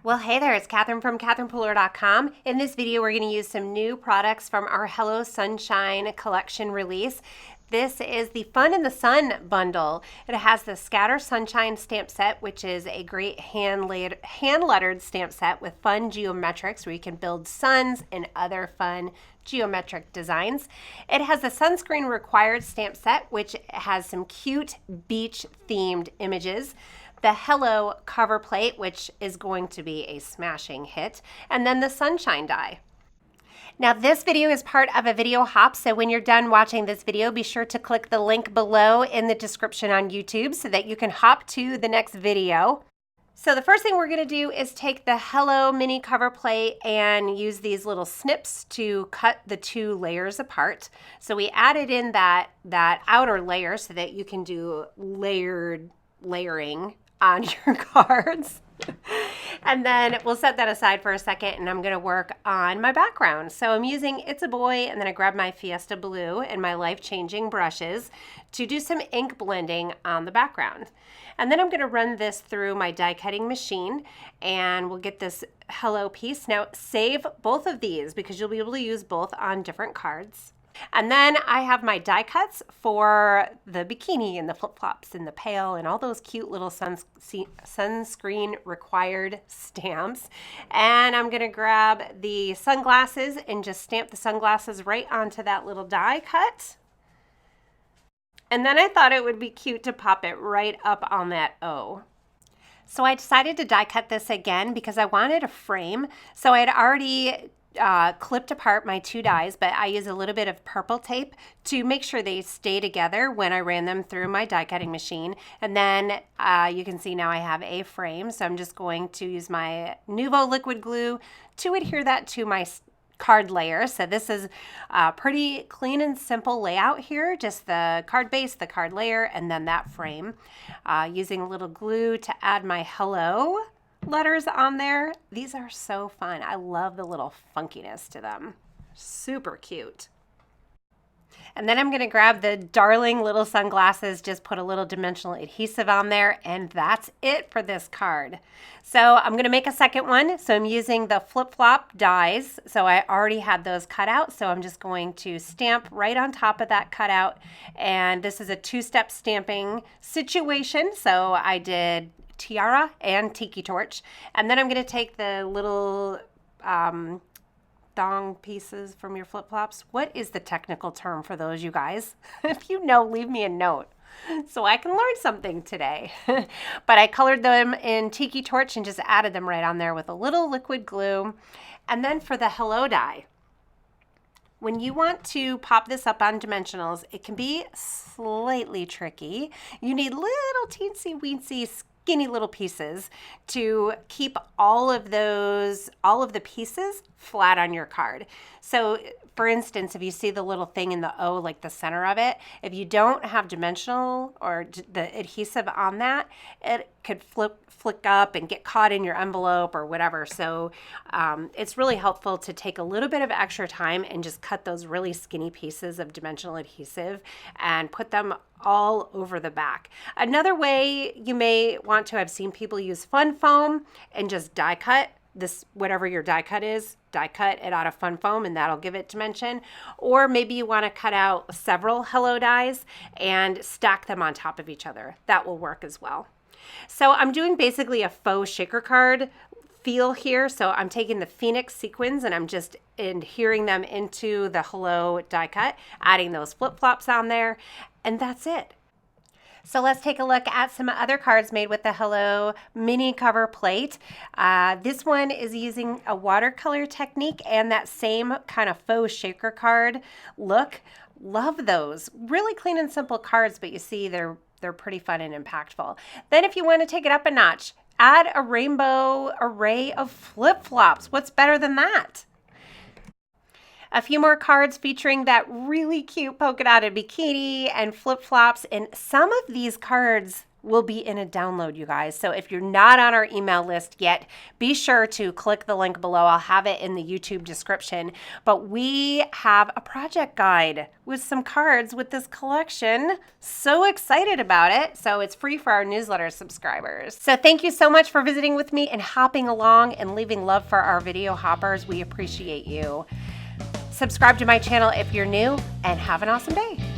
Well, hey there, it's Catherine from CatherinePooler.com. In this video, we're going to use some new products from our Hello Sunshine collection release. This is the Fun in the Sun bundle. It has the Scatter Sunshine stamp set, which is a great hand-lettered stamp set with fun geometrics where you can build suns and other fun geometric designs. It has the Sunscreen required stamp set, which has some cute beach-themed images. The Hello cover plate, which is going to be a smashing hit, and then the Sunshine die. Now this video is part of a video hop, so when you're done watching this video, be sure to click the link below in the description on YouTube so that you can hop to the next video. So the first thing we're going to do is take the Hello mini cover plate and use these little snips to cut the two layers apart. So we added in that outer layer so that you can do layering on your cards. And then we'll set that aside for a second and I'm going to work on my background. So I'm using It's a Boy and then I grab my Fiesta blue and my life-changing brushes to do some ink blending on the background. And then I'm going to run this through my die cutting machine and we'll get this Hello piece. Now save both of these because you'll be able to use both on different cards. And then I have my die cuts for the bikini and the flip-flops and the pail and all those cute little sunscreen required stamps. And I'm going to grab the sunglasses and just stamp the sunglasses right onto that little die cut. And then I thought it would be cute to pop it right up on that O. So I decided to die cut this again because I wanted a frame. So I had already clipped apart my two dies, but I use a little bit of purple tape to make sure they stay together when I ran them through my die cutting machine. And then you can see now I have a frame, so I'm just going to use my Nuvo liquid glue to adhere that to my card layer. So this is a pretty clean and simple layout here, just the card base, the card layer, and then that frame. Using a little glue to add my Hello letters on there. These are so fun. I love the little funkiness to them. Super cute. And then I'm going to grab the darling little sunglasses, just put a little dimensional adhesive on there, and that's it for this card. So I'm going to make a second one. So I'm using the flip-flop dies. So I already had those cut out. So I'm just going to stamp right on top of that cutout. And this is a two-step stamping situation. So I did Tiara and Tiki torch, and then I'm going to take the little thong pieces from your flip-flops. What is the technical term for those, you guys? If you know, leave me a note so I can learn something today. But I colored them in Tiki torch and just added them right on there with a little liquid glue. And then for the Hello die, when you want to pop this up on dimensionals, it can be slightly tricky. You need little teensy weensy skinny little pieces to keep all of the pieces flat on your card. So for instance, if you see the little thing in the O, like the center of it, if you don't have dimensional or the adhesive on that, it could flick up and get caught in your envelope or whatever. So it's really helpful to take a little bit of extra time and just cut those really skinny pieces of dimensional adhesive and put them all over the back. Another way you may want to, I've seen people use fun foam and just die cut this, whatever your die cut is, die cut it out of fun foam and that'll give it dimension. Or maybe you want to cut out several Hello dies and stack them on top of each other. That will work as well. So I'm doing basically a faux shaker card feel here. So I'm taking the Phoenix sequins and I'm just adhering them into the Hello die cut, adding those flip-flops on there, and that's it. So let's take a look at some other cards made with the Hello mini cover plate. This one is using a watercolor technique and that same kind of faux shaker card look. Love those. Really clean and simple cards, but you see they're pretty fun and impactful. Then if you want to take it up a notch, add a rainbow array of flip-flops. What's better than that? A few more cards featuring that really cute polka dotted bikini and flip-flops, and some of these cards will be in a download, you guys. So if you're not on our email list yet, be sure to click the link below. I'll have it in the YouTube description. But we have a project guide with some cards with this collection. So excited about it. So it's free for our newsletter subscribers. So thank you so much for visiting with me and hopping along and leaving love for our video hoppers. We appreciate you. Subscribe to my channel if you're new, and have an awesome day.